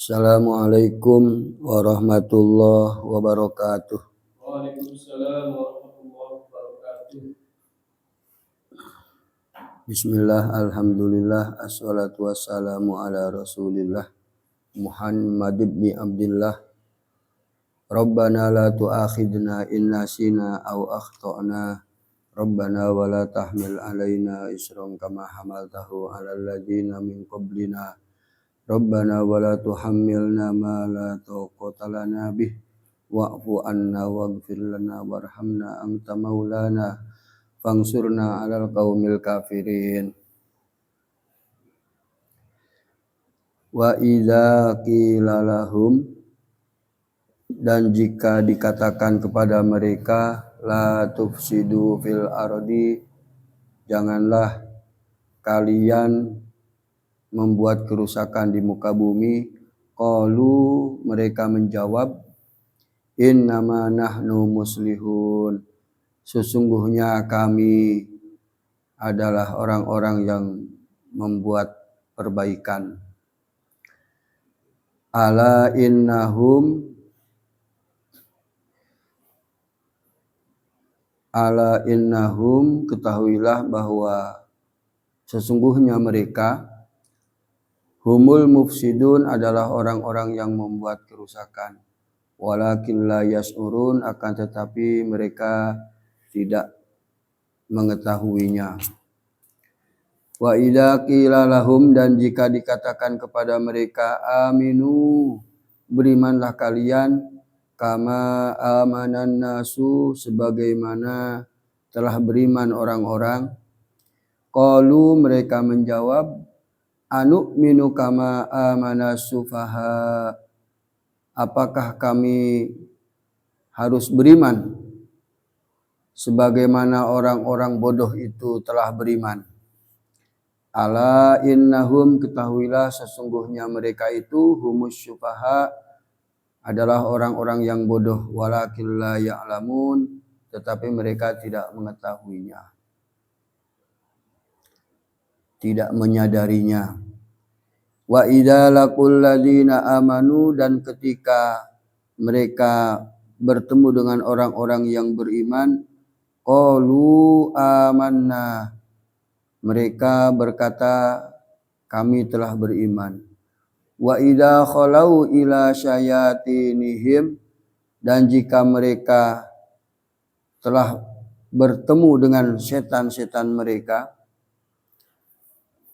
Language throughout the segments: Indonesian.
Assalamualaikum warahmatullahi wabarakatuh. Waalaikumsalam warahmatullahi wabarakatuh. Bismillah, alhamdulillah, assalatu wassalamu ala rasulillah Muhammad ibn Abdillah. Rabbana la tu'akhidna in nasina aw akhtana. Rabbana wa la tahmil alaina isran kama hamaltahu ala alladhina min qablina. Rabbana wa la tuhammilna ma la taqata lana bih. Wa'fu anna waghfir lana warhamna anta maulana fansurna 'alal qaumil kafirin. Wa idza qila lahum, dan jika dikatakan kepada mereka, la tufsidu fil ardi, janganlah kalian membuat kerusakan di muka bumi. Qalu, mereka menjawab, innama nahnu muslihun, sesungguhnya kami adalah orang-orang yang membuat perbaikan. Ala innahum, ketahuilah bahwa sesungguhnya mereka, humul mufsidun, adalah orang-orang yang membuat kerusakan. Walakin la yas'urun, akan tetapi mereka tidak mengetahuinya. Wa idza qila lahum, dan jika dikatakan kepada mereka, aminu, berimanlah kalian, kama amanan nasu, sebagaimana telah beriman orang-orang. Qalu, mereka menjawab, anu'minu kama amana sufaha, apakah kami harus beriman sebagaimana orang-orang bodoh itu telah beriman. Ala innahum, ketahuilah sesungguhnya mereka itu, humus syufaha, adalah orang-orang yang bodoh. Walakin la ya'lamun, tetapi mereka tidak mengetahuinya, tidak menyadarinya. Wa idza laqul ladzina amanu, dan ketika mereka bertemu dengan orang-orang yang beriman, qalu amanna, mereka berkata, kami telah beriman. Wa idza khalau ila syayatinihim, dan jika mereka telah bertemu dengan setan-setan mereka,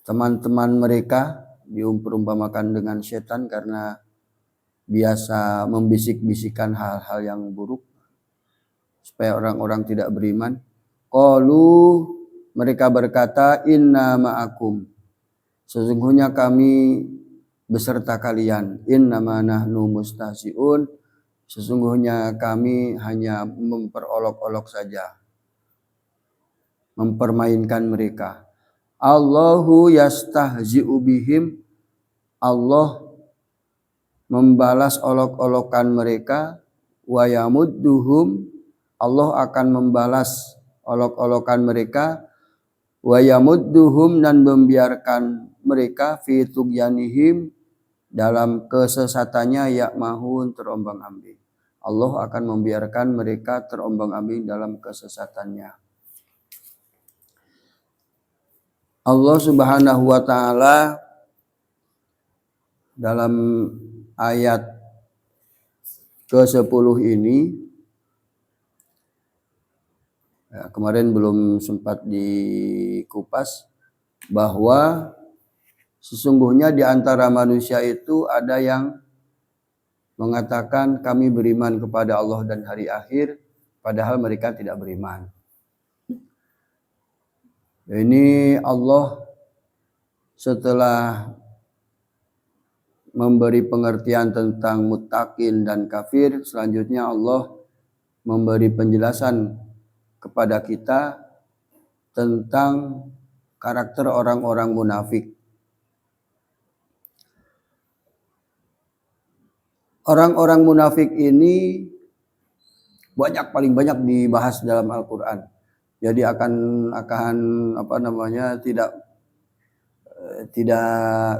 teman-teman mereka, diumpamakan dengan setan karena biasa membisik-bisikan hal-hal yang buruk supaya orang-orang tidak beriman. Qalu, mereka berkata, inna ma'akum, sesungguhnya kami beserta kalian. Innama nahnu mustahzi'un, sesungguhnya kami hanya memperolok-olok saja, mempermainkan mereka. Allahu yastahzi'u bihim, Allah membalas olok-olokan mereka. Wa yamudduhum, Allah akan membalas olok-olokan mereka. Wa yamudduhum, dan membiarkan mereka fi tughyanihim, dalam kesesatannya, ya'mahun, terombang-ambing. Allah akan membiarkan mereka terombang-ambing dalam kesesatannya. Allah Subhanahu wa ta'ala dalam ayat ke-10 ini, kemarin belum sempat dikupas, bahwa sesungguhnya di antara manusia itu ada yang mengatakan kami beriman kepada Allah dan hari akhir, padahal mereka tidak beriman. Ini Allah setelah memberi pengertian tentang muttaqin dan kafir, selanjutnya Allah memberi penjelasan kepada kita tentang karakter orang-orang munafik. Orang-orang munafik ini paling banyak dibahas dalam Al-Quran. Jadi akan tidak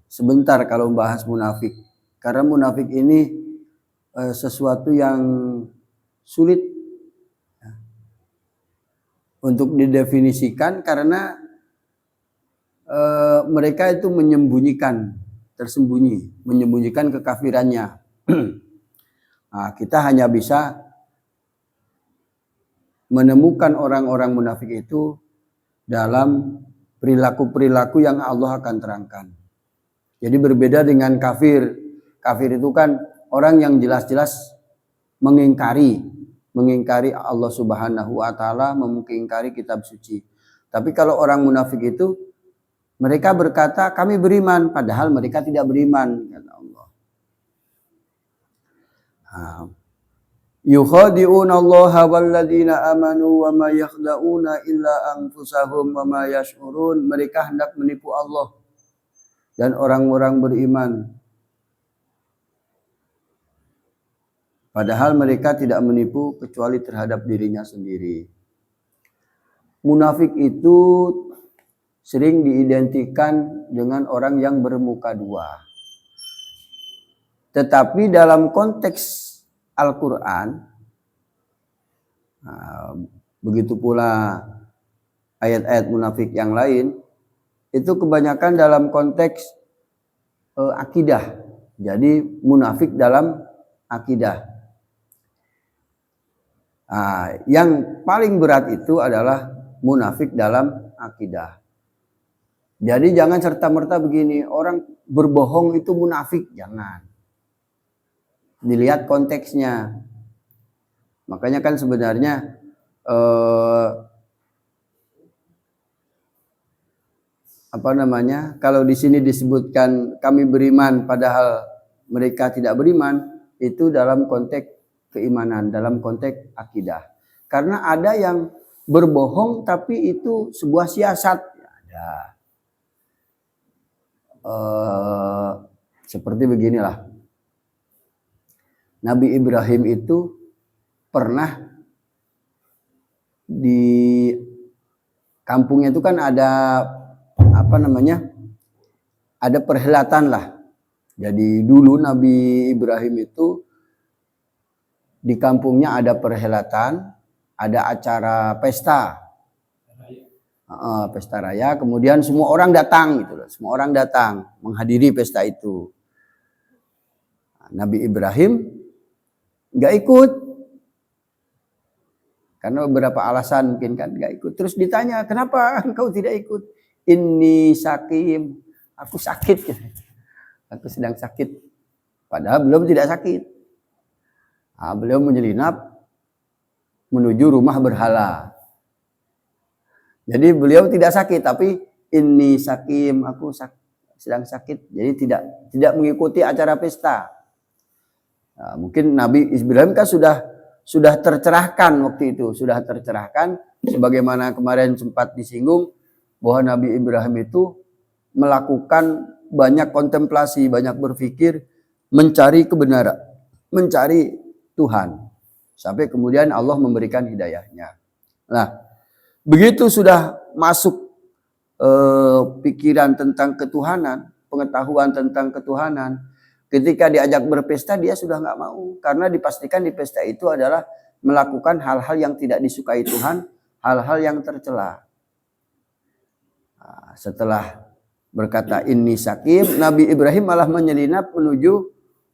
sebentar kalau membahas munafik, Karena munafik ini sesuatu yang sulit untuk didefinisikan karena mereka itu menyembunyikan kekafirannya. Nah, kita hanya bisa menemukan orang-orang munafik itu dalam perilaku-perilaku yang Allah akan terangkan. Jadi berbeda dengan kafir. Kafir itu kan orang yang jelas-jelas mengingkari Allah Subhanahu wa taala, mengingkari kitab suci. Tapi kalau orang munafik itu mereka berkata kami beriman padahal mereka tidak beriman, kata Allah. Yukhadi'una Allaha walladzina amanu wa ma yakhda'una illa anfusahum wa ma yash'urun. Mereka hendak menipu Allah dan orang-orang beriman. Padahal mereka tidak menipu kecuali terhadap dirinya sendiri. Munafik itu sering diidentikan dengan orang yang bermuka dua. Tetapi dalam konteks Al-Quran, begitu pula ayat-ayat munafik yang lain, itu kebanyakan dalam konteks akidah. Jadi munafik dalam akidah. Yang paling berat itu adalah munafik dalam akidah. Jadi jangan serta-merta begini, orang berbohong itu munafik, jangan. Dilihat konteksnya. Makanya kan sebenarnya kalau di sini disebutkan kami beriman padahal mereka tidak beriman, itu dalam konteks keimanan, dalam konteks akidah. Karena ada yang berbohong tapi itu sebuah siasat. Ada. Seperti beginilah. Nabi Ibrahim itu pernah di kampungnya itu kan ada ada perhelatan lah. Jadi dulu Nabi Ibrahim itu di kampungnya ada perhelatan, ada acara pesta, pesta raya. Kemudian semua orang datang, gitu loh. Semua orang datang menghadiri pesta itu. Nabi Ibrahim nggak ikut, karena beberapa alasan mungkin kan nggak ikut. Terus ditanya, kenapa engkau tidak ikut? Inni sakim, aku sakit, aku sedang sakit. Padahal belum tidak sakit. Beliau menyelinap menuju rumah berhala. Jadi beliau tidak sakit, tapi inni sakim, aku sedang sakit. Jadi tidak mengikuti acara pesta. Mungkin Nabi Ibrahim kan sudah tercerahkan waktu itu, sudah tercerahkan. Sebagaimana kemarin sempat disinggung bahwa Nabi Ibrahim itu melakukan banyak kontemplasi, banyak berpikir, mencari kebenaran, mencari Tuhan. Sampai kemudian Allah memberikan hidayahnya. Nah, begitu sudah masuk pikiran tentang ketuhanan, pengetahuan tentang ketuhanan, ketika diajak berpesta dia sudah nggak mau. Karena dipastikan di pesta itu adalah melakukan hal-hal yang tidak disukai Tuhan, hal-hal yang tercela. Setelah berkata inni sakim, Nabi Ibrahim malah menyelinap menuju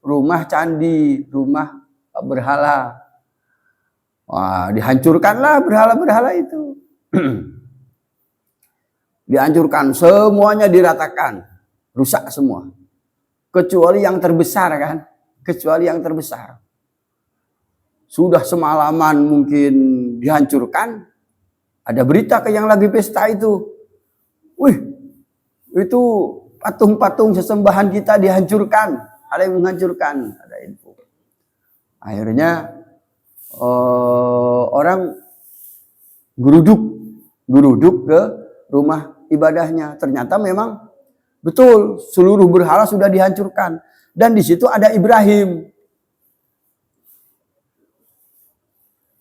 rumah candi, rumah berhala. Wah, dihancurkanlah berhala-berhala itu. Dihancurkan, semuanya diratakan, rusak semua. Kecuali yang terbesar kan, kecuali yang terbesar. Sudah semalaman mungkin dihancurkan, ada berita ke yang lagi pesta itu. Wih, itu patung-patung sesembahan kita dihancurkan, ada yang menghancurkan, ada info. Akhirnya orang geruduk ke rumah ibadahnya. Ternyata memang betul seluruh berhala sudah dihancurkan dan di situ ada Ibrahim.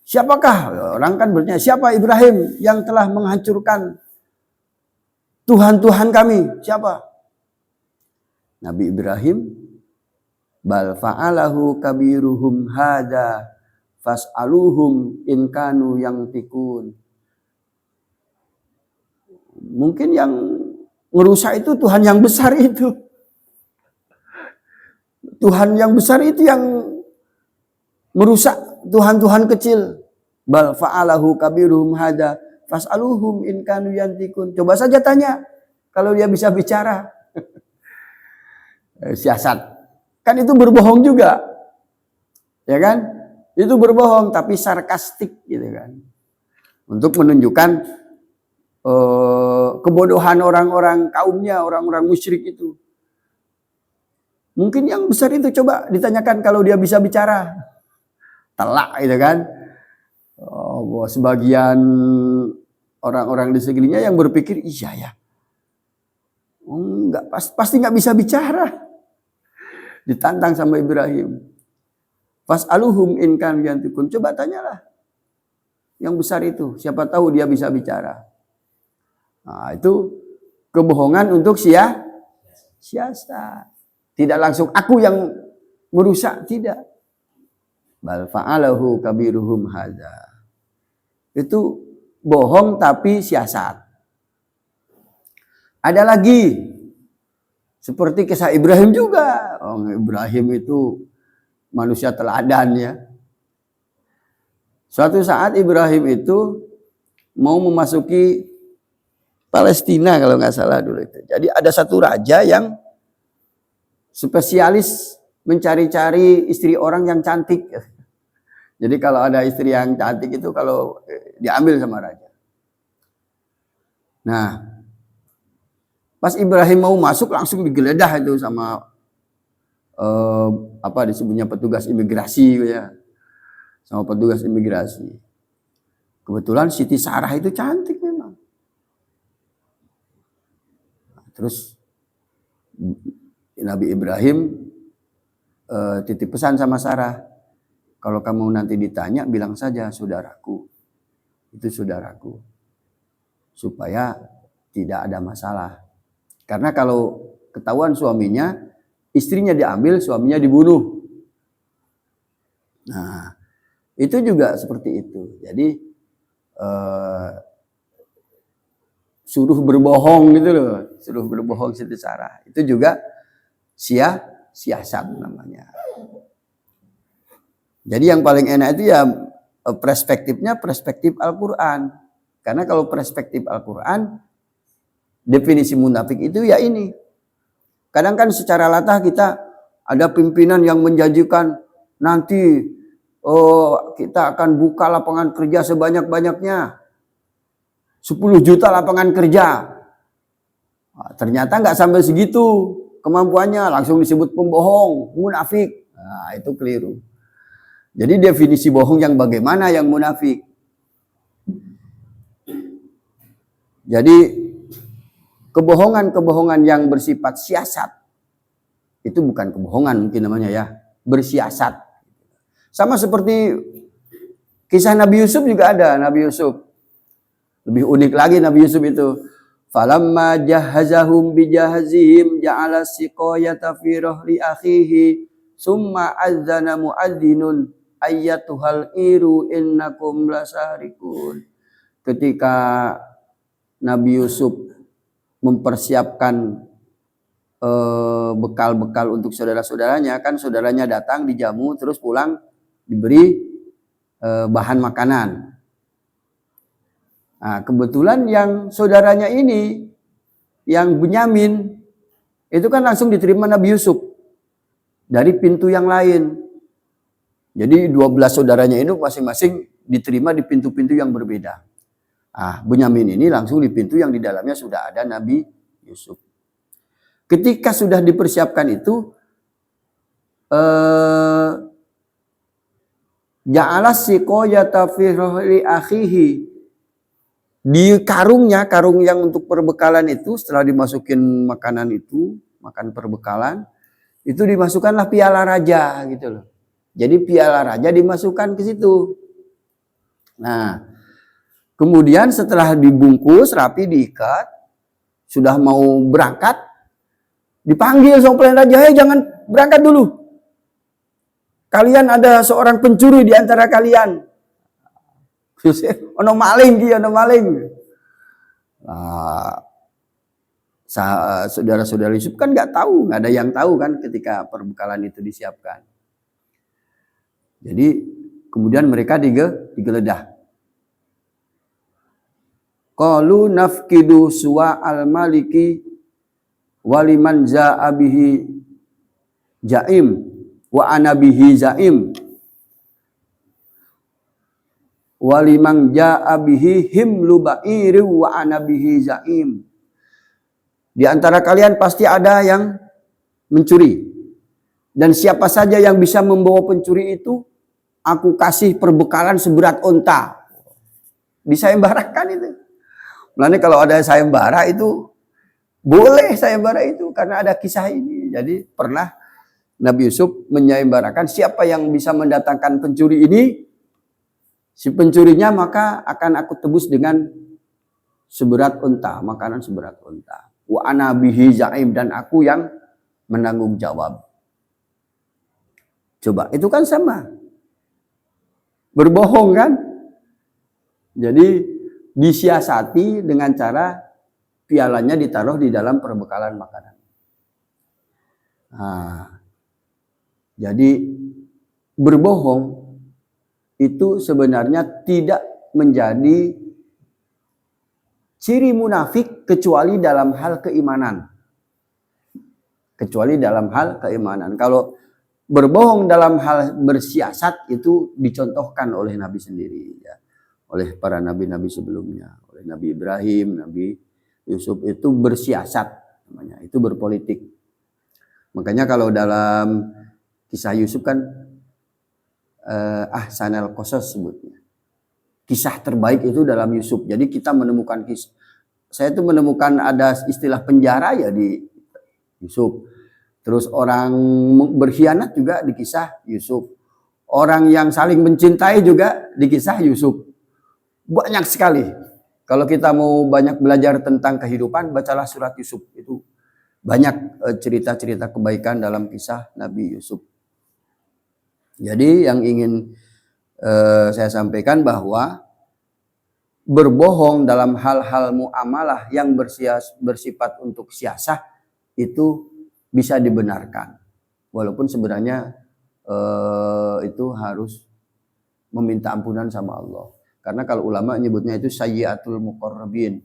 Siapakah? Orang kan bertanya, siapa Ibrahim yang telah menghancurkan Tuhan-Tuhan kami? Siapa? Nabi Ibrahim Bal fa'alahu kabiruhum hada fas'aluhum in kanu yantikun. Mungkin yang ngerusak itu Tuhan yang besar itu. Tuhan yang besar itu yang merusak Tuhan-Tuhan kecil. Bal fa'alahu kabiruhum hada fas'aluhum in kanu yantikun. Coba saja tanya kalau dia bisa bicara. Siasat. Kan itu berbohong juga. Ya kan? Itu berbohong tapi sarkastik gitu kan. Untuk menunjukkan kebodohan orang-orang kaumnya, orang-orang musyrik itu. Mungkin yang besar itu coba ditanyakan kalau dia bisa bicara. Telak gitu kan. Sebagian orang-orang di sekelilingnya yang berpikir iya ya. Enggak, pasti nggak bisa bicara. Ditantang sama Ibrahim. Fas'aluhum in kanu yantikun. Coba tanyalah. Yang besar itu, siapa tahu dia bisa bicara. Nah, itu kebohongan untuk siasat. Tidak langsung aku yang merusak, tidak. Bal fa'alahu kabiruhum hadza. Itu bohong tapi siasat. Ada lagi seperti kisah Ibrahim juga. Ibrahim itu manusia teladan ya. Suatu saat Ibrahim itu mau memasuki Palestina kalau nggak salah dulu itu. Jadi ada satu raja yang spesialis mencari-cari istri orang yang cantik. Jadi kalau ada istri yang cantik itu kalau diambil sama raja. Nah, pas Ibrahim mau masuk langsung digeledah itu sama disebutnya petugas imigrasi ya. Sama petugas imigrasi. Kebetulan Siti Sarah itu cantik memang. Terus Nabi Ibrahim titip pesan sama Sarah. Kalau kamu nanti ditanya bilang saja saudaraku. Itu saudaraku. Supaya tidak ada masalah. Karena kalau ketahuan suaminya, istrinya diambil, suaminya dibunuh. Nah, itu juga seperti itu. Jadi suruh berbohong gitu loh, suruh berbohong Siti Sarah. Itu juga siasat namanya. Jadi yang paling enak itu ya perspektifnya perspektif Al-Quran. Karena kalau perspektif Al-Quran, definisi munafik itu ya ini. Kadang kan secara latah kita ada pimpinan yang menjanjikan nanti kita akan buka lapangan kerja sebanyak-banyaknya. 10 juta lapangan kerja. Nah, ternyata nggak sampai segitu kemampuannya, langsung disebut pembohong, munafik. Nah, itu keliru. Jadi definisi bohong yang bagaimana yang munafik? Jadi kebohongan-kebohongan yang bersifat siasat itu bukan kebohongan mungkin namanya ya, bersiasat. Sama seperti kisah Nabi Yusuf juga ada, Nabi Yusuf. Lebih unik lagi Nabi Yusuf itu. Falamma jahazahum bijahazihim ja'ala siqayata fi rahli akhihi summa adzana muadzinun ayyatuhal iru innakum lasarikun. Ketika Nabi Yusuf mempersiapkan bekal-bekal untuk saudara-saudaranya, kan saudaranya datang dijamu terus pulang diberi bahan makanan. Nah, kebetulan yang saudaranya ini, yang Bunyamin, itu kan langsung diterima Nabi Yusuf dari pintu yang lain. Jadi 12 saudaranya itu masing-masing diterima di pintu-pintu yang berbeda. Nah, Bunyamin ini langsung di pintu yang di dalamnya sudah ada Nabi Yusuf. Ketika sudah dipersiapkan itu, ja'ala siqayata fi rahli akhihi. Di karungnya, karung yang untuk perbekalan itu setelah dimasukin makanan itu, makan perbekalan, itu dimasukkanlah piala raja gitu loh. Jadi piala raja dimasukkan ke situ. Nah, kemudian setelah dibungkus, rapi, diikat, sudah mau berangkat, dipanggil sama pelayan raja, "Hei, jangan berangkat dulu. kalian ada seorang pencuri di antara kalian. Yusuf, ono maling dia, ono maling. Nah, saudara-saudara Yusuf kan nggak tahu, nggak ada yang tahu kan ketika perbekalan itu disiapkan. Jadi kemudian mereka digeledah. Qalu nafkidu suwa al-maliki waliman ja'a bihi jaim wa ana bihi zaim waliman ja'a bihi himlu ba'iri wa ana bihi zaim. Di antara kalian pasti ada yang mencuri. Dan siapa saja yang bisa membawa pencuri itu, aku kasih perbekalan seberat unta. Disayembarakan itu. Makanya kalau ada sayembara itu, boleh sayembara itu karena ada kisah ini. Jadi pernah Nabi Yusuf menyayembarakan siapa yang bisa mendatangkan pencuri ini, si pencurinya maka akan aku tebus dengan seberat unta, makanan seberat unta. Wa ana bihi zaim, dan aku yang menanggung jawab. Coba, itu kan sama. Berbohong kan? Jadi disiasati dengan cara pialanya ditaruh di dalam perbekalan makanan. Nah, jadi berbohong itu sebenarnya tidak menjadi ciri munafik kecuali dalam hal keimanan. Kecuali dalam hal keimanan. Kalau berbohong dalam hal bersiasat itu dicontohkan oleh Nabi sendiri, ya. Oleh para nabi-nabi sebelumnya, oleh Nabi Ibrahim, Nabi Yusuf itu bersiasat namanya, itu berpolitik. Makanya kalau dalam kisah Yusuf kan ahsanal qasas sebutnya. Kisah terbaik itu dalam Yusuf. Jadi kita menemukan kisah. Saya itu menemukan ada istilah penjara ya di Yusuf. Terus orang berkhianat juga di kisah Yusuf. Orang yang saling mencintai juga di kisah Yusuf. Banyak sekali. Kalau kita mau banyak belajar tentang kehidupan, bacalah surat Yusuf. Itu banyak cerita-cerita kebaikan dalam kisah Nabi Yusuf. Jadi yang ingin saya sampaikan bahwa berbohong dalam hal-hal muamalah yang bersifat untuk siasah itu bisa dibenarkan. Walaupun sebenarnya itu harus meminta ampunan sama Allah. Karena kalau ulama nyebutnya itu sayyiatul muqarrabin.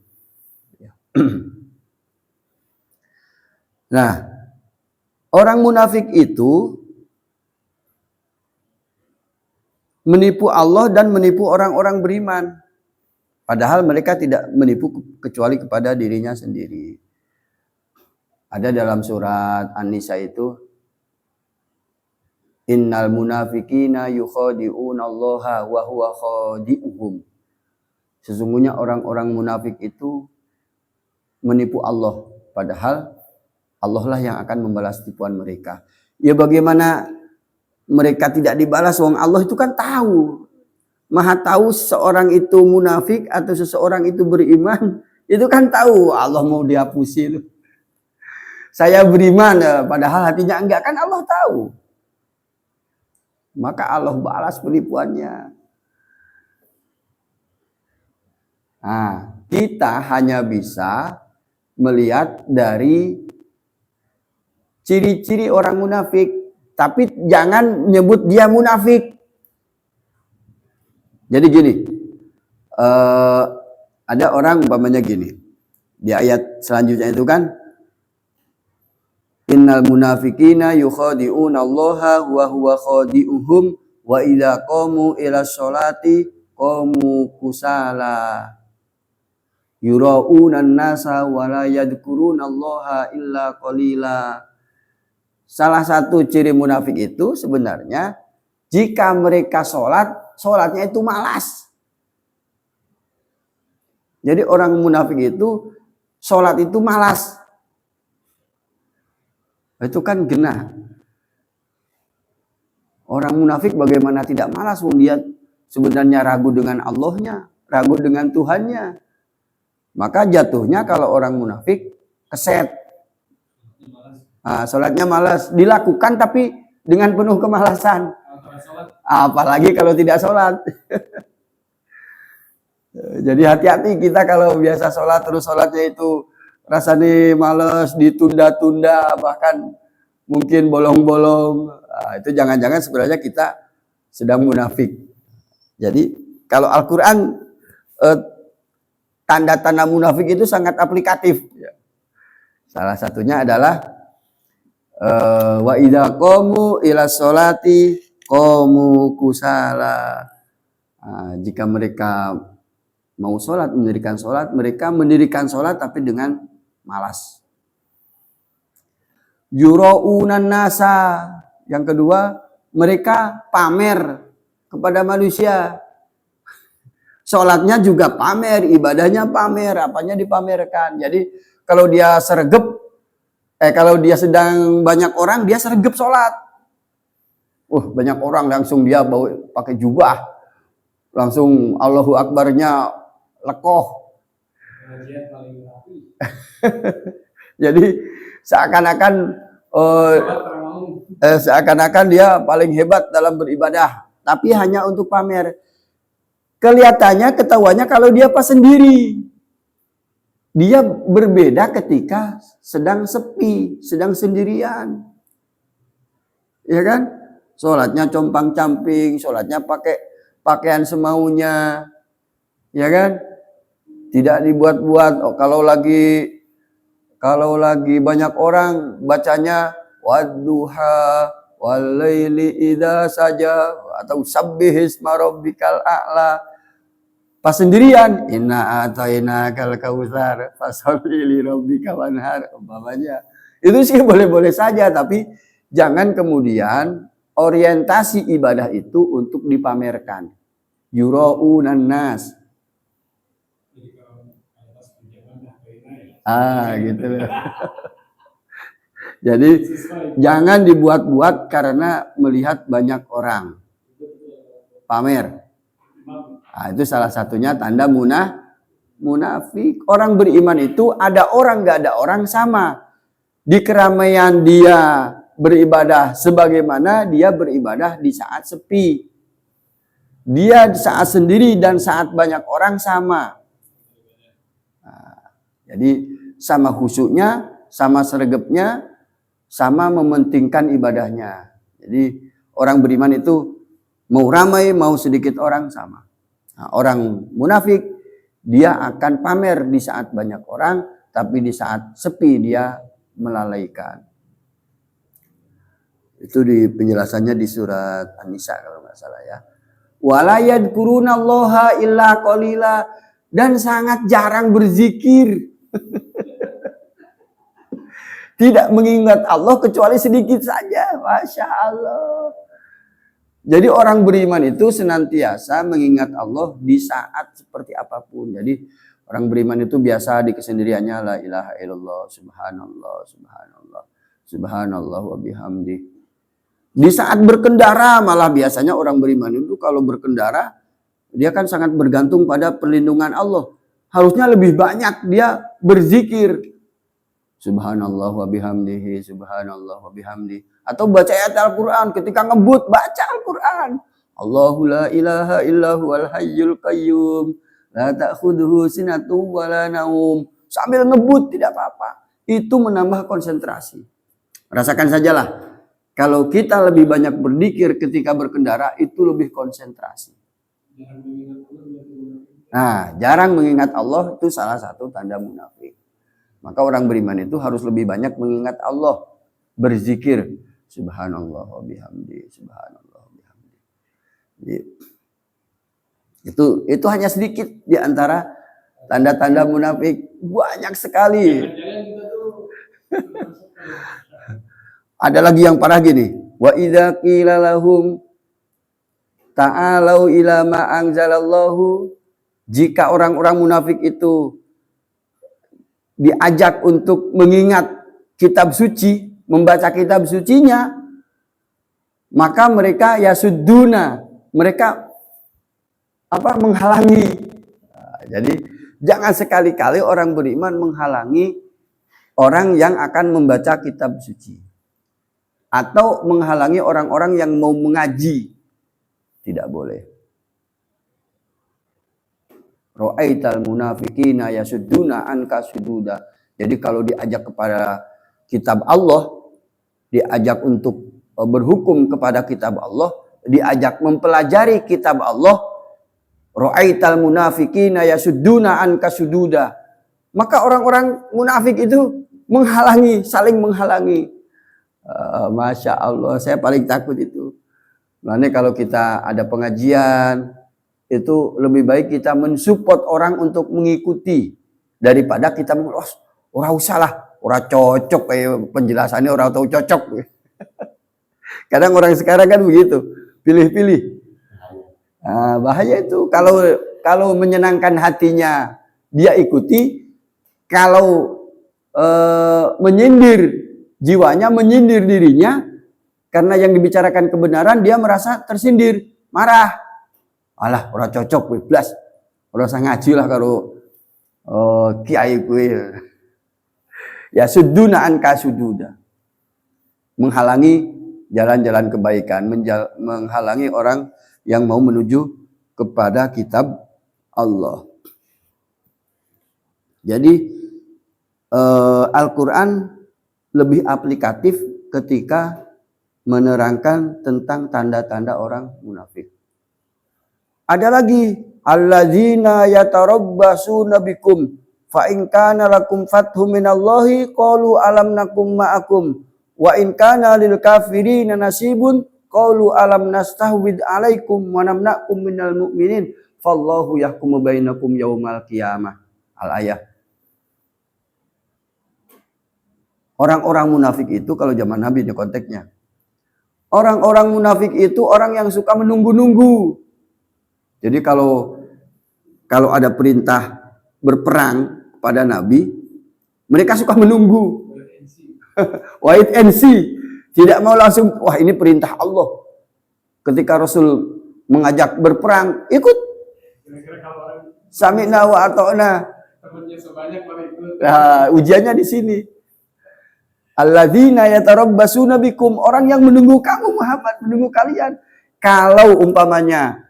Nah, orang munafik itu menipu Allah dan menipu orang-orang beriman. Padahal mereka tidak menipu kecuali kepada dirinya sendiri. Ada dalam surat An-Nisa itu, innal munafiqina yukhadi'una Allaha wa huwa khadi'uhum. Sesungguhnya orang-orang munafik itu menipu Allah, padahal Allah lah yang akan membalas tipuan mereka. Ya bagaimana mereka tidak dibalas, wong Allah itu kan tahu. Maha tahu seseorang itu munafik atau seseorang itu beriman, itu kan tahu. Allah mau dihapusin. Saya beriman padahal hatinya enggak, kan Allah tahu. Maka Allah balas penipuannya. Nah, kita hanya bisa melihat dari ciri-ciri orang munafik, tapi jangan nyebut dia munafik. Jadi gini, ada orang umpamanya gini, di ayat selanjutnya itu kan, innal munafiqina yukhadi'una Allaha wa huwa khadi'uhum wa idza qamu ila sholati qamu kusala yura'una an-nasa wa la yadhkuruna Allaha illa qalila. Salah satu ciri munafik itu sebenarnya jika mereka sholatnya itu malas. Jadi orang munafik itu sholat itu malas. Itu kan genah. Orang munafik bagaimana tidak malas? Dia sebenarnya ragu dengan Allahnya, ragu dengan Tuhannya. Maka jatuhnya kalau orang munafik keset. Nah, sholatnya malas, dilakukan tapi dengan penuh kemalasan. Apalagi kalau tidak sholat. Jadi hati-hati kita kalau biasa sholat terus sholatnya itu rasanya males, ditunda-tunda, bahkan mungkin bolong-bolong. Nah, itu jangan-jangan sebenarnya kita sedang munafik. Jadi kalau Al-Quran tanda-tanda munafik itu sangat aplikatif. Salah satunya adalah wa idza qamu ila sholati qamu kusala. Nah, jika mereka mau sholat, mendirikan sholat, mereka mendirikan sholat tapi dengan malas. Yuraunan nasa. Yang kedua, mereka pamer kepada manusia. Sholatnya juga pamer, ibadahnya pamer, apanya dipamerkan. Jadi kalau dia sergep, kalau dia sedang banyak orang, dia sergep sholat. Banyak orang langsung dia bawa pakai jubah. Langsung Allahu Akbarnya lekoh. Jadi seakan-akan dia paling hebat dalam beribadah, tapi hanya untuk pamer. Kelihatannya, ketahuannya kalau dia pas sendiri. Dia berbeda ketika sedang sepi, sedang sendirian. Ya kan? Sholatnya compang-camping, sholatnya pakai pakaian semaunya. Ya kan? Tidak dibuat-buat. Kalau lagi banyak orang bacanya wadduha walaili idza saja atau sabbihisma rabbikal a'la. Pas sendirian, inna atainakal kautsar fasholli li rabbika wanhar umpamanya. Itu sih boleh-boleh saja, tapi jangan kemudian orientasi ibadah itu untuk dipamerkan. Yuraunan nas. Gitu. Jadi jangan dibuat-buat karena melihat banyak orang. Pamer. Itu salah satunya tanda munafik. Orang beriman itu ada orang gak ada orang sama. Di keramaian dia beribadah sebagaimana dia beribadah di saat sepi. Dia saat sendiri dan saat banyak orang sama. Jadi sama khusyuknya, sama sregepnya, sama mementingkan ibadahnya. Jadi orang beriman itu mau ramai, mau sedikit orang sama. Nah, orang munafik dia akan pamer di saat banyak orang, tapi di saat sepi dia melalaikan. Itu di penjelasannya di surat An-Nisa kalau nggak salah ya. Wala yadhkurunallaha illa qalila, dan sangat jarang berzikir. Tidak mengingat Allah kecuali sedikit saja. Masya Allah. Jadi orang beriman itu senantiasa mengingat Allah di saat seperti apapun. Jadi orang beriman itu biasa di kesendiriannya la ilaha illallah, subhanallah, subhanallah, subhanallah wa bihamdi. Di saat berkendara malah biasanya orang beriman itu kalau berkendara dia kan sangat bergantung pada perlindungan Allah. Harusnya lebih banyak dia berzikir. Subhanallah wa bihamdihi, subhanallah wa bihamdi. Atau baca ayat Al-Quran, ketika ngebut baca Al-Quran. Allahu la ilaha illahu al hayyul qayyum, la ta'khudhuhu sinatun wa la naum. Sambil ngebut tidak apa-apa. Itu menambah konsentrasi. Rasakan sajalah. Kalau kita lebih banyak berzikir ketika berkendara, itu lebih konsentrasi. Nah, jarang mengingat Allah itu salah satu tanda munafik. Maka orang beriman itu harus lebih banyak mengingat Allah, berzikir subhanallah wa bihamdi, subhanallah wa bihamdi. Itu hanya sedikit di antara tanda-tanda munafik, banyak sekali. Ada lagi yang parah gini, wa idza qila lahum ta'alau ila ma anzalallahu, jika orang-orang munafik itu diajak untuk mengingat kitab suci, membaca kitab sucinya, maka mereka yasudduna, mereka menghalangi. Jadi jangan sekali-kali orang beriman menghalangi orang yang akan membaca kitab suci, atau menghalangi orang-orang yang mau mengaji, Tidak boleh. Ra'aital munafiqina yasudduna anka sududa. Jadi kalau diajak kepada kitab Allah, diajak untuk berhukum kepada kitab Allah, diajak mempelajari kitab Allah, ra'aital munafiqina yasudduna anka sududa. Maka orang-orang munafik itu menghalangi, saling menghalangi. Masya Allah, saya paling takut itu. Makanya kalau kita ada pengajian, itu lebih baik kita mensupport orang untuk mengikuti daripada kita mengulas orang usah lah, orang cocok penjelasannya orang tahu cocok. Kadang orang sekarang kan begitu, pilih-pilih. Nah, bahaya itu kalau menyenangkan hatinya dia ikuti, kalau menyindir jiwanya, menyindir dirinya karena yang dibicarakan kebenaran, dia merasa tersindir, marah. Alah, orang cocok, belas. Orang saya ngaji lah kalau kiai gue. Ya suduna anka sududa. Menghalangi jalan-jalan kebaikan, menghalangi orang yang mau menuju kepada kitab Allah. Jadi Al-Quran lebih aplikatif ketika menerangkan tentang tanda-tanda orang munafik. Ada lagi, alladzina yatarabbasuna bikum fa in kana lakum fathum minallahi qalu alam nakum ma'akum wa in kana lil kafirina nasibun qalu alam nastahwid alaikum wa namna'kum minal mu'minin fallahu yahkumu bainakum yaumal qiyamah. Al-ayah. Orang-orang munafik itu kalau zaman Nabi ini konteksnya. Orang-orang munafik itu orang yang suka menunggu-nunggu. Jadi kalau ada perintah berperang kepada Nabi, mereka suka menunggu. Wait and see. Tidak mau langsung, wah ini perintah Allah. Ketika Rasul mengajak berperang, ikut. Sami'na wa ata'na. Nah, ujiannya di sini. Alladzina yatarabbasuna bikum, orang yang menunggu kamu Muhammad, menunggu kalian. Kalau umpamanya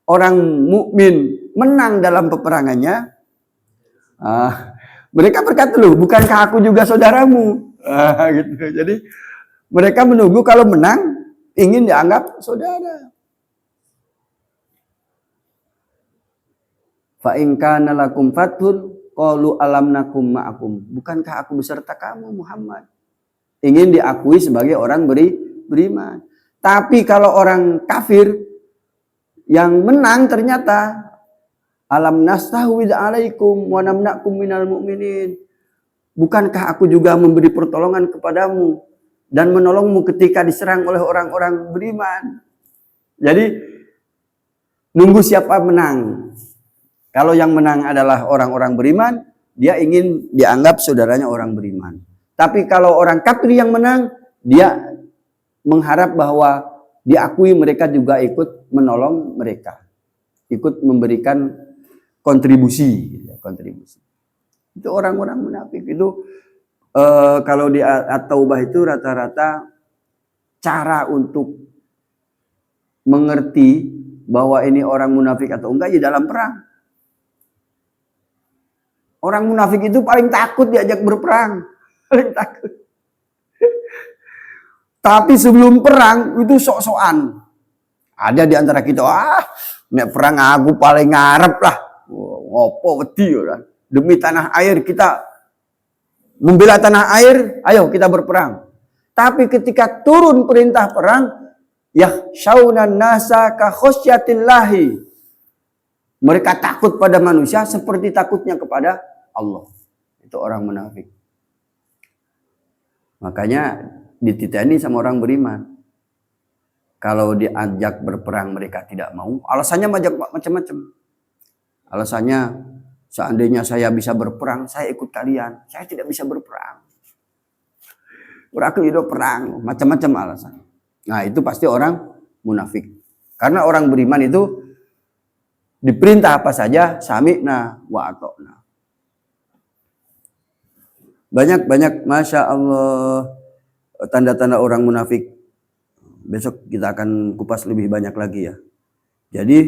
orang mukmin menang dalam peperangannya, mereka berkata, loh, bukankah aku juga saudaramu? Gitu. Jadi mereka menunggu kalau menang, ingin dianggap saudara. Fa in kana lakum fathun qalu alam nakum ma'akum. Bukankah aku beserta kamu Muhammad? Ingin diakui sebagai orang beriman. Tapi kalau orang kafir yang menang ternyata alam nastahwid alaikum wa namna'kum minal mu'minin. Bukankah aku juga memberi pertolongan kepadamu dan menolongmu ketika diserang oleh orang-orang beriman? Jadi nunggu siapa menang. Kalau yang menang adalah orang-orang beriman, dia ingin dianggap saudaranya orang beriman. Tapi kalau orang kafir yang menang, dia mengharap bahwa diakui mereka juga ikut menolong mereka, ikut memberikan kontribusi. Itu orang-orang munafik itu kalau di At-Taubah itu rata-rata cara untuk mengerti bahwa ini orang munafik atau enggak ya dalam perang. Orang munafik itu paling takut diajak berperang, paling takut. Tapi sebelum perang itu sok-sokan. Ada di antara kita, nek perang aku paling ngarep lah. Ngopo wedi ora. Demi tanah air kita membela tanah air, ayo kita berperang. Tapi ketika turun perintah perang, yakhshawnan nasa ka khosyatillah. Mereka takut pada manusia seperti takutnya kepada Allah. Itu orang munafik. Makanya dititeni sama orang beriman. Kalau diajak berperang mereka tidak mau. Alasannya macam-macam. Alasannya seandainya saya bisa berperang, saya ikut kalian. Saya tidak bisa berperang. Aku hidup perang, macam-macam alasan. Nah itu pasti orang munafik. Karena orang beriman itu diperintah apa saja, sami'na wa ata'na. Banyak, Masya Allah, tanda-tanda orang munafik. Besok kita akan kupas lebih banyak lagi ya. Jadi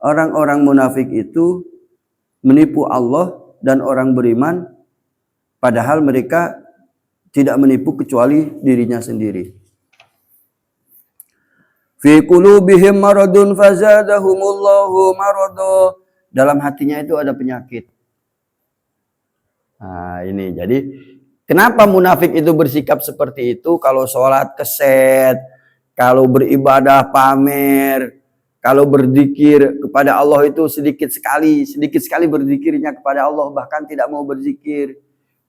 orang-orang munafik itu menipu Allah dan orang beriman, padahal mereka tidak menipu kecuali dirinya sendiri. Fi qulubihim maradun fazadahumullahu marada. Dalam hatinya itu ada penyakit. Nah, ini jadi kenapa munafik itu bersikap seperti itu? Kalau sholat keset, kalau beribadah pamer, kalau berzikir kepada Allah itu sedikit sekali berzikirnya kepada Allah, bahkan tidak mau berzikir.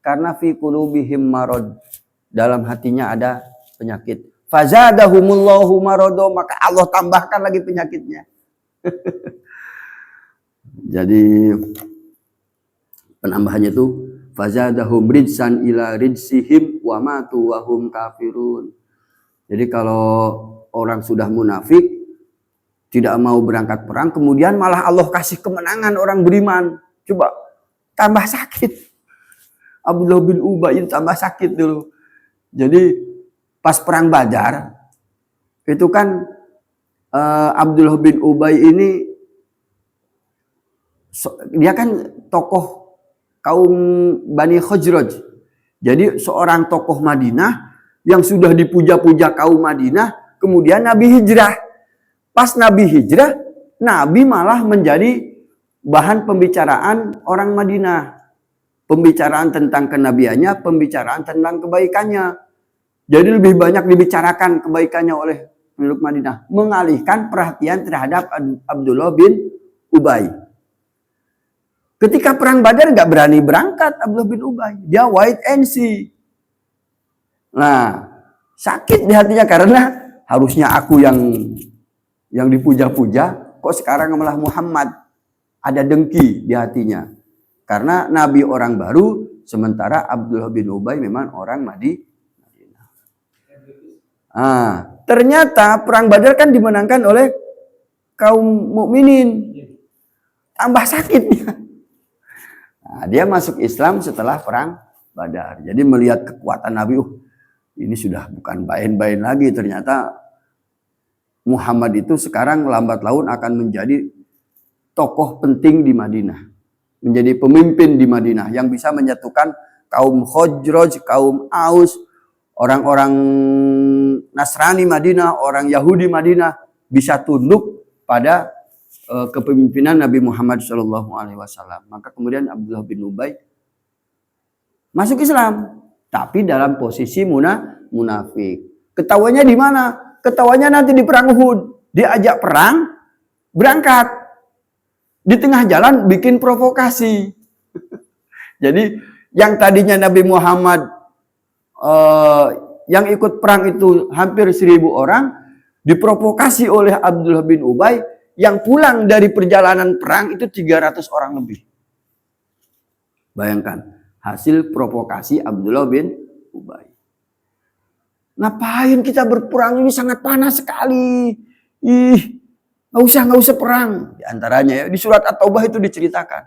Karena fi qulubihim marad, dalam hatinya ada penyakit. Fazadahumullahu marada, maka Allah tambahkan lagi penyakitnya. Jadi penambahannya itu fazadahum rijsan ila rijsihim wa matu wa hum kafirun. Jadi kalau orang sudah munafik, tidak mau berangkat perang, kemudian malah Allah kasih kemenangan orang beriman. Coba, tambah sakit. Abdullah bin Ubay itu tambah sakit dulu. Jadi pas perang Badar, itu kan Abdullah bin Ubay ini, dia kan tokoh kaum Bani Khazraj. Jadi seorang tokoh Madinah yang sudah dipuja-puja kaum Madinah, kemudian Nabi hijrah. Pas Nabi hijrah, Nabi malah menjadi bahan pembicaraan orang Madinah. Pembicaraan tentang kenabiannya, pembicaraan tentang kebaikannya. Jadi lebih banyak dibicarakan kebaikannya oleh penduduk Madinah, mengalihkan perhatian terhadap Abdullah bin Ubay. Ketika perang Badar nggak berani berangkat Abdullah bin Ubay, dia wait and see. Nah, sakit di hatinya karena harusnya aku yang dipuja-puja, kok sekarang malah Muhammad. Ada dengki di hatinya. Karena Nabi orang baru, sementara Abdullah bin Ubay memang orang Madinah. Ternyata perang Badar kan dimenangkan oleh kaum mukminin. Tambah sakitnya. Nah, dia masuk Islam setelah perang Badar. Jadi melihat kekuatan Nabi, ini sudah bukan main-main lagi. Ternyata Muhammad itu sekarang lambat laun akan menjadi tokoh penting di Madinah. Menjadi pemimpin di Madinah yang bisa menyatukan kaum Khazraj, kaum Aus, orang-orang Nasrani Madinah, orang Yahudi Madinah bisa tunduk pada kepemimpinan Nabi Muhammad SAW. Maka kemudian Abdullah bin Ubay masuk Islam, tapi dalam posisi munafik. Ketahuannya di mana? Ketahuannya nanti di perang Uhud. Diajak perang, berangkat. Di tengah jalan bikin provokasi. Jadi yang tadinya Nabi Muhammad yang ikut perang itu hampir 1.000 orang, diprovokasi oleh Abdullah bin Ubay, yang pulang dari perjalanan perang itu 300 orang lebih. Bayangkan, hasil provokasi Abdullah bin Ubay. Ngapain kita berperang, ini sangat panas sekali. Nggak usah perang. Di antaranya ya, di surat At-Taubah itu diceritakan.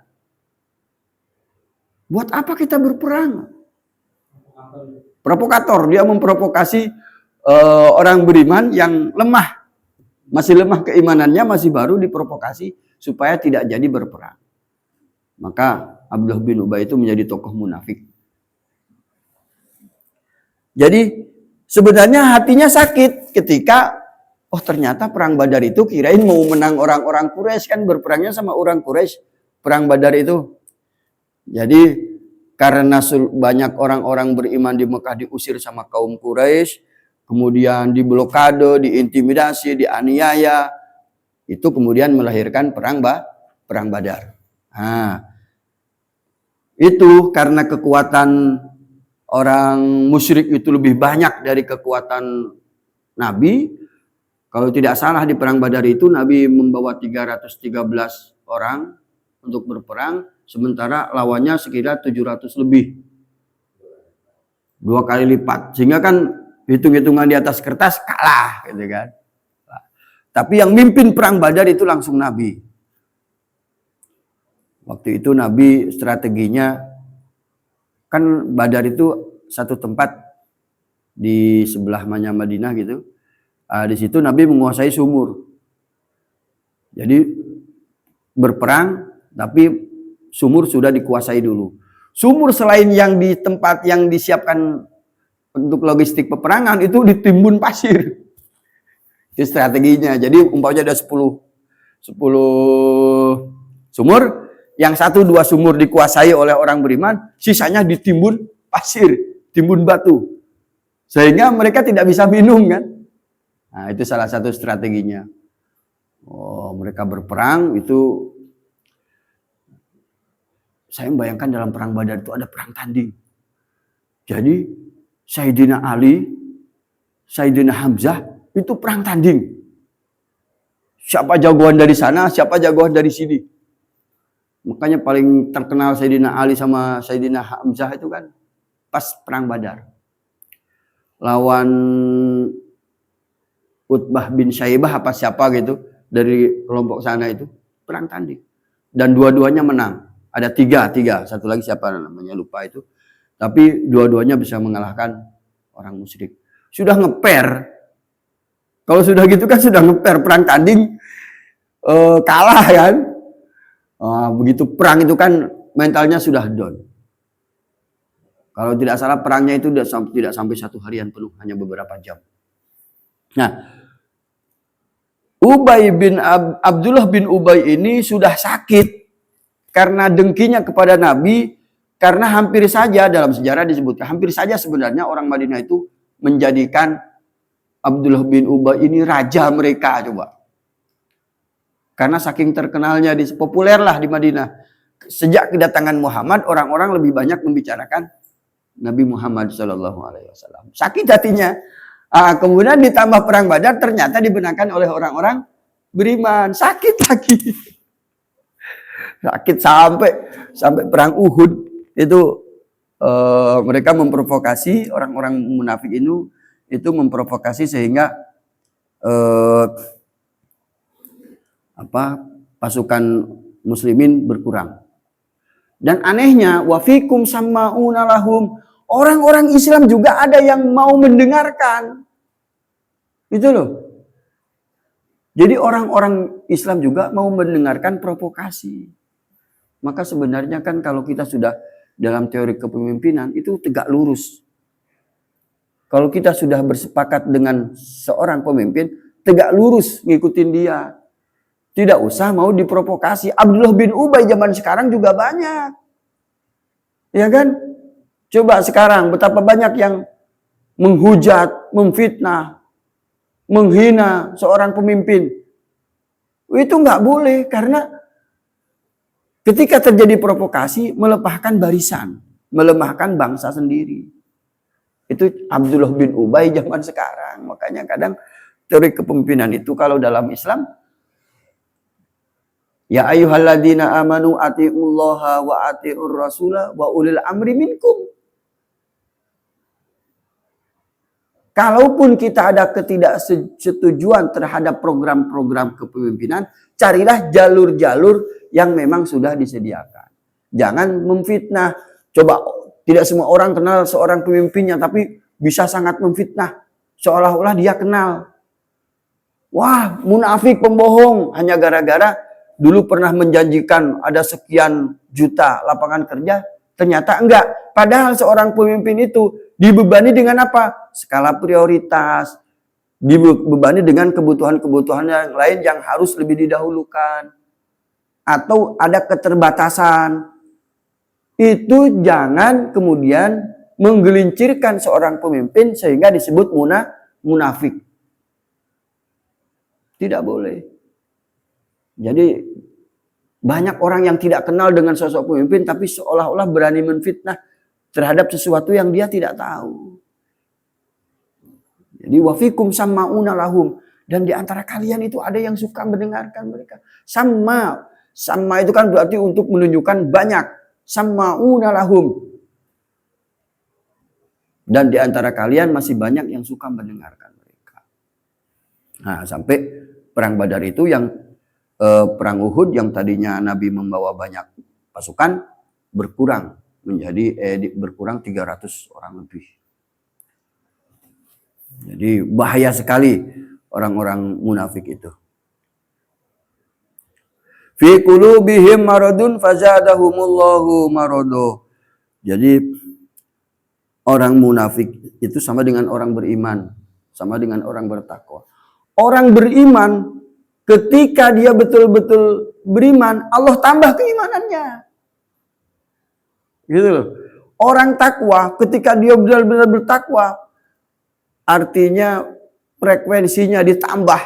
Buat apa kita berperang? Provokator, dia memprovokasi orang beriman yang lemah. Masih lemah keimanannya, masih baru diprovokasi supaya tidak jadi berperang. Maka Abdullah bin Ubay itu menjadi tokoh munafik. Jadi sebenarnya hatinya sakit ketika ternyata perang Badar itu kirain mau menang orang-orang Quraisy, kan berperangnya sama orang Quraisy perang Badar itu. Jadi karena banyak orang-orang beriman di Mekah diusir sama kaum Quraisy, kemudian diblokade, diintimidasi, dianiaya, itu kemudian melahirkan perang Badar. Nah, itu karena kekuatan orang musyrik itu lebih banyak dari kekuatan Nabi. Kalau tidak salah di perang Badar itu Nabi membawa 313 orang untuk berperang, sementara lawannya sekitar 700 lebih. 2 kali lipat. Sehingga kan hitung-hitungan di atas kertas kalah, gitu kan. Tapi yang mimpin perang Badar itu langsung Nabi. Waktu itu Nabi strateginya, kan Badar itu satu tempat di sebelah Madinah gitu. Di situ Nabi menguasai sumur. Jadi berperang tapi sumur sudah dikuasai dulu. Sumur selain yang di tempat yang disiapkan untuk logistik peperangan itu ditimbun pasir. Itu strateginya. Jadi umpamanya ada 10 sumur, yang 1-2 sumur dikuasai oleh orang beriman, sisanya ditimbun pasir, timbun batu. Sehingga mereka tidak bisa minum kan. Nah, itu salah satu strateginya. Oh, mereka berperang itu, saya membayangkan dalam perang Badar itu ada perang tanding. Jadi Sayyidina Ali, Sayyidina Hamzah itu perang tanding. Siapa jagoan dari sana, siapa jagoan dari sini. Makanya paling terkenal Sayyidina Ali sama Sayyidina Hamzah itu kan pas perang Badar. Lawan Utbah bin Syaibah apa siapa gitu dari kelompok sana itu perang tanding. Dan dua-duanya menang. Ada tiga, satu lagi siapa namanya lupa itu. Tapi dua-duanya bisa mengalahkan orang musyrik. Sudah ngeper. Kalau sudah gitu kan sudah ngeper, perang tanding kalah kan. Begitu perang itu kan mentalnya sudah down. Kalau tidak salah perangnya itu tidak sampai 1 harian penuh, hanya beberapa jam. Nah, Abdullah bin Ubay ini sudah sakit karena dengkinya kepada Nabi, karena hampir saja dalam sejarah disebutkan, hampir saja sebenarnya orang Madinah itu menjadikan Abdullah bin Ubay ini raja mereka coba. Karena saking terkenalnya, populer lah di Madinah. Sejak kedatangan Muhammad, orang-orang lebih banyak membicarakan Nabi Muhammad SAW. Sakit hatinya. Kemudian ditambah perang Badar, ternyata dibenarkan oleh orang-orang beriman. Sakit lagi. Sakit sampai perang Uhud itu mereka memprovokasi orang-orang munafik itu memprovokasi sehingga pasukan muslimin berkurang. Dan anehnya wafikum sama'una lahum, orang-orang Islam juga ada yang mau mendengarkan. Itu loh. Jadi orang-orang Islam juga mau mendengarkan provokasi. Maka sebenarnya kan kalau kita sudah dalam teori kepemimpinan itu tegak lurus. Kalau kita sudah bersepakat dengan seorang pemimpin, tegak lurus ngikutin dia. Tidak usah mau diprovokasi. Abdullah bin Ubay zaman sekarang juga banyak. Ya kan? Coba sekarang betapa banyak yang menghujat, memfitnah, menghina seorang pemimpin. Itu nggak boleh karena ketika terjadi provokasi melemahkan barisan, melemahkan bangsa sendiri. Itu Abdullah bin Ubay zaman sekarang. Makanya kadang teori kepemimpinan itu kalau dalam Islam, ya ayyuhalladzina amanu atiullaha wa atiur rasula wa ulil amri minkum. Kalaupun kita ada ketidaksetujuan terhadap program-program kepemimpinan, carilah jalur-jalur yang memang sudah disediakan. Jangan memfitnah. Coba tidak semua orang kenal seorang pemimpinnya, tapi bisa sangat memfitnah. Seolah-olah dia kenal. Wah, munafik, pembohong. Hanya gara-gara dulu pernah menjanjikan ada sekian juta lapangan kerja, ternyata enggak. Padahal seorang pemimpin itu dibebani dengan apa? Skala prioritas. Dibebani dengan kebutuhan-kebutuhan yang lain yang harus lebih didahulukan. Atau ada keterbatasan. Itu jangan kemudian menggelincirkan seorang pemimpin sehingga disebut munafik. Tidak boleh. Jadi banyak orang yang tidak kenal dengan sosok pemimpin tapi seolah-olah berani menfitnah terhadap sesuatu yang dia tidak tahu. Jadi wafikum sama'una lahum, dan di antara kalian itu ada yang suka mendengarkan mereka. Sama itu kan berarti untuk menunjukkan banyak. Sama'una lahum. Dan di antara kalian masih banyak yang suka mendengarkan mereka. Nah, sampai perang Badar itu yang perang Uhud yang tadinya Nabi membawa banyak pasukan berkurang menjadi berkurang 300 orang lebih. Jadi bahaya sekali orang-orang munafik itu. Fi qulubihim maradun fazadahumullahu marado. Jadi orang munafik itu sama dengan orang beriman, sama dengan orang bertakwa. Orang beriman ketika dia betul-betul beriman, Allah tambah keimanannya. Gitu loh. Orang takwa ketika dia benar-benar bertakwa, artinya frekuensinya ditambah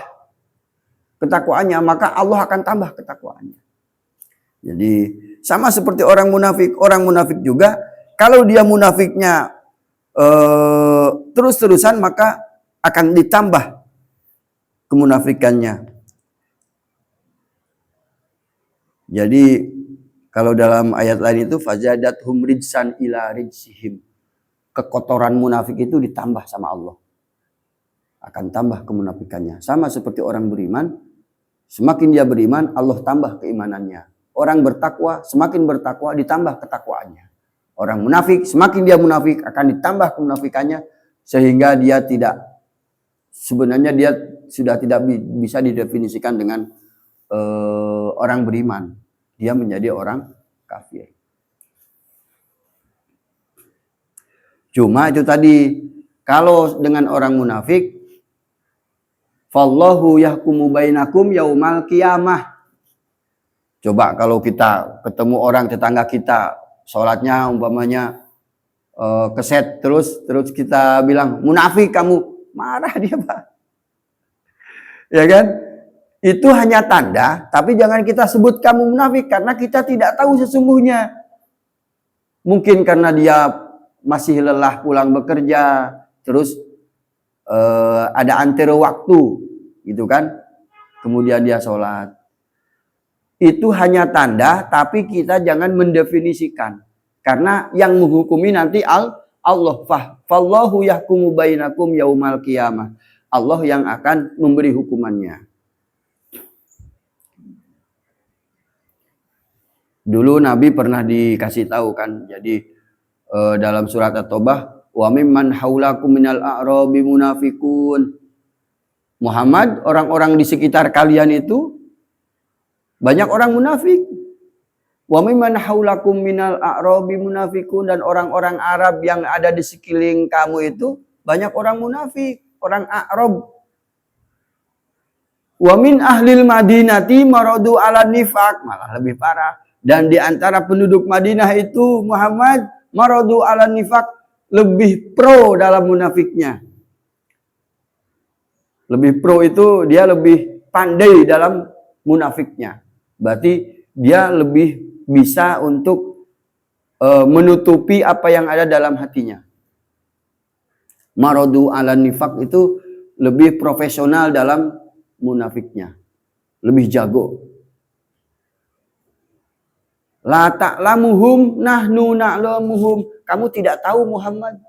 ketakwaannya, maka Allah akan tambah ketakwaannya. Jadi sama seperti orang munafik. Orang munafik juga kalau dia munafiknya terus-terusan, maka akan ditambah kemunafikannya. Jadi kalau dalam ayat lain itu fazadathum rijsan ila rijsihim. Kekotoran munafik itu ditambah sama Allah. Akan tambah kemunafikannya. Sama seperti orang beriman, semakin dia beriman, Allah tambah keimanannya. Orang bertakwa, semakin bertakwa ditambah ketakwaannya. Orang munafik, semakin dia munafik akan ditambah kemunafikannya, sehingga dia tidak, sebenarnya dia sudah tidak bisa didefinisikan dengan orang beriman. Dia menjadi orang kafir. Cuma itu tadi, kalau dengan orang munafik, fallahu yahkumu bainakum yaumal qiyamah. Coba kalau kita ketemu orang tetangga kita, sholatnya umpamanya keset terus kita bilang munafik kamu, marah dia, Pak. Ya kan? Itu hanya tanda, tapi jangan kita sebut kamu munafik karena kita tidak tahu sesungguhnya. Mungkin karena dia masih lelah pulang bekerja, terus ada antero waktu, gitu kan? Kemudian dia sholat. Itu hanya tanda, tapi kita jangan mendefinisikan. Karena yang menghukumi nanti Allah. Fallahu yahkumu bainakum yaumal qiyamah. Allah yang akan memberi hukumannya. Dulu Nabi pernah dikasih tahu kan, jadi dalam surat At-Taubah, wa mimman haulakum minal a'rabi munafikun. Muhammad, orang-orang di sekitar kalian itu banyak orang munafik. Wa mimman haulakum minal a'rabi munafikun, dan orang-orang Arab yang ada di sekeliling kamu itu banyak orang munafik, orang A'rab. Wa min ahlil madinati maradu ala nifaq, malah lebih parah. Dan di antara penduduk Madinah itu Muhammad maradu ala nifaq, lebih pro dalam munafiknya. Lebih pro itu dia lebih pandai dalam munafiknya. Berarti dia lebih bisa untuk menutupi apa yang ada dalam hatinya. Maradu ala nifaq itu lebih profesional dalam munafiknya. Lebih jago. La ta'lamuhum nahnu na'lamuhum. Kamu tidak tahu Muhammad.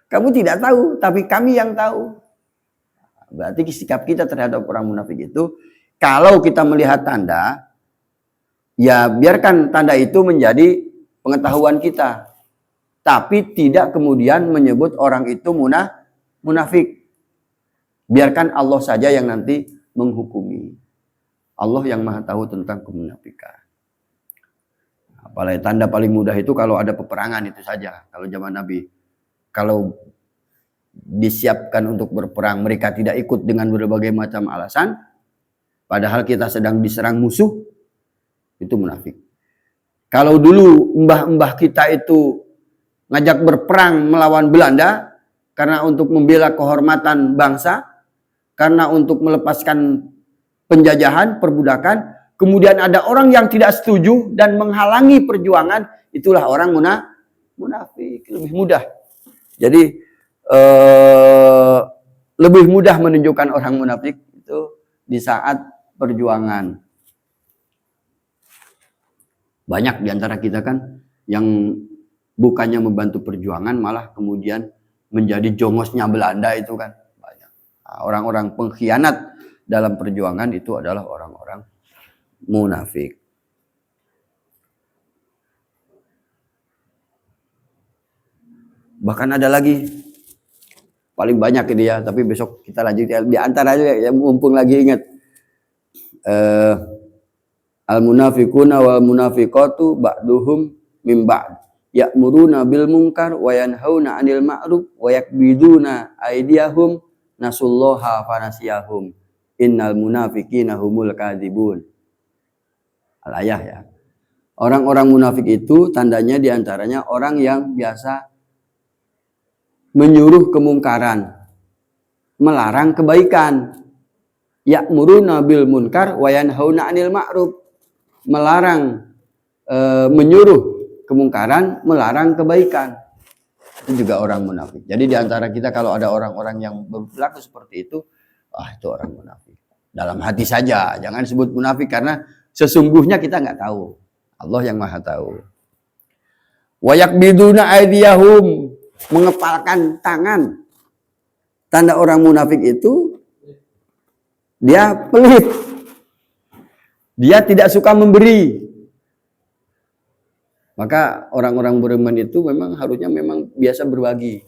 Kamu tidak tahu, tapi kami yang tahu. Berarti sikap kita terhadap orang munafik itu, kalau kita melihat tanda, ya biarkan tanda itu menjadi pengetahuan kita. Tapi tidak kemudian menyebut orang itu munafik. Biarkan Allah saja yang nanti menghukumi. Allah yang maha tahu tentang kemunafikan. Apalagi tanda paling mudah itu kalau ada peperangan itu saja. Kalau zaman Nabi, kalau disiapkan untuk berperang, mereka tidak ikut dengan berbagai macam alasan, padahal kita sedang diserang musuh, itu munafik. Kalau dulu mbah-mbah kita itu ngajak berperang melawan Belanda, karena untuk membela kehormatan bangsa, karena untuk melepaskan penjajahan, perbudakan, kemudian ada orang yang tidak setuju dan menghalangi perjuangan, itulah orang munafik. Lebih mudah. Jadi lebih mudah menunjukkan orang munafik itu di saat perjuangan. Banyak di antara kita kan yang bukannya membantu perjuangan, malah kemudian menjadi jongosnya Belanda itu kan banyak. Orang-orang pengkhianat dalam perjuangan itu adalah orang-orang munafik. Bahkan ada lagi, paling banyak ini ya, tapi besok kita lanjut ya. Di antara aja yang mumpung lagi ingat. Al munafiquna wal munafiqatu ba'duhum min ba'd ya'muruna bil munkar wa yanhauna 'anil ma'ruf wa yakbiduna aydiyahum nasullaha fanasiyahum innal munafiqina humul kadzibun. Al-ayah ya. Orang-orang munafik itu tandanya diantaranya orang yang biasa menyuruh kemungkaran, melarang kebaikan. Ya'muruna bil munkar wa yanhauna 'anil ma'ruf. Melarang menyuruh kemungkaran, melarang kebaikan. Itu juga orang munafik. Jadi diantara kita kalau ada orang-orang yang berlaku seperti itu, itu orang munafik. Dalam hati saja, jangan sebut munafik karena sesungguhnya kita nggak tahu. Allah yang maha tahu. Wa yakbiduna aydiyahum, mengepalkan tangan. Tanda orang munafik itu dia pelit. Dia tidak suka memberi. Maka orang-orang beriman itu memang harusnya memang biasa berbagi.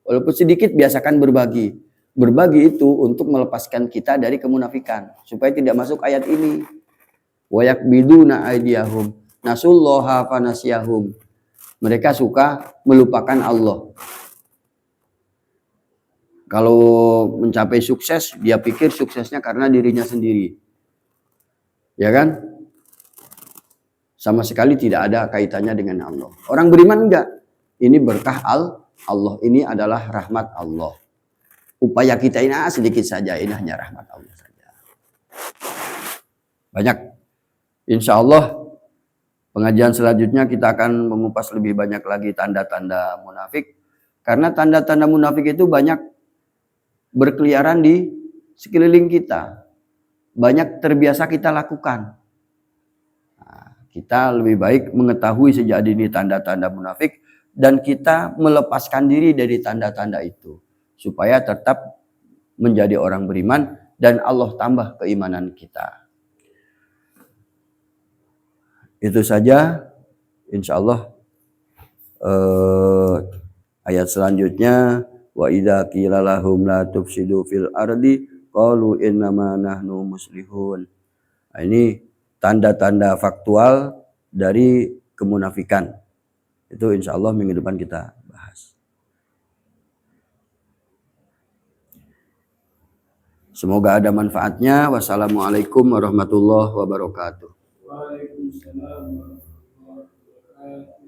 Walaupun sedikit biasakan berbagi. Berbagi itu untuk melepaskan kita dari kemunafikan. Supaya tidak masuk ayat ini. Wa yakbiduna aydiyahum nasullaha fanasiyahum. Mereka suka melupakan Allah. Kalau mencapai sukses, dia pikir suksesnya karena dirinya sendiri. Ya kan? Sama sekali tidak ada kaitannya dengan Allah. Orang beriman enggak. Ini berkah Allah. Ini adalah rahmat Allah. Upaya kita ini sedikit saja. Ini hanya rahmat Allah saja. Banyak. Insya Allah pengajian selanjutnya kita akan mengupas lebih banyak lagi tanda-tanda munafik. Karena tanda-tanda munafik itu banyak berkeliaran di sekeliling kita. Banyak terbiasa kita lakukan. Nah, kita lebih baik mengetahui sejak dini tanda-tanda munafik dan kita melepaskan diri dari tanda-tanda itu supaya tetap menjadi orang beriman dan Allah tambah keimanan kita. Itu saja, insya Allah. Ayat selanjutnya, wa idza qila lahum la tufsidu fil ardi qalu innama nahnu muslihun. Nah, ini tanda-tanda faktual dari kemunafikan. Itu insya Allah minggu depan kita bahas. Semoga ada manfaatnya. Wassalamualaikum warahmatullahi wabarakatuh. Waalaikumsalam warahmatullahi wabarakatuh.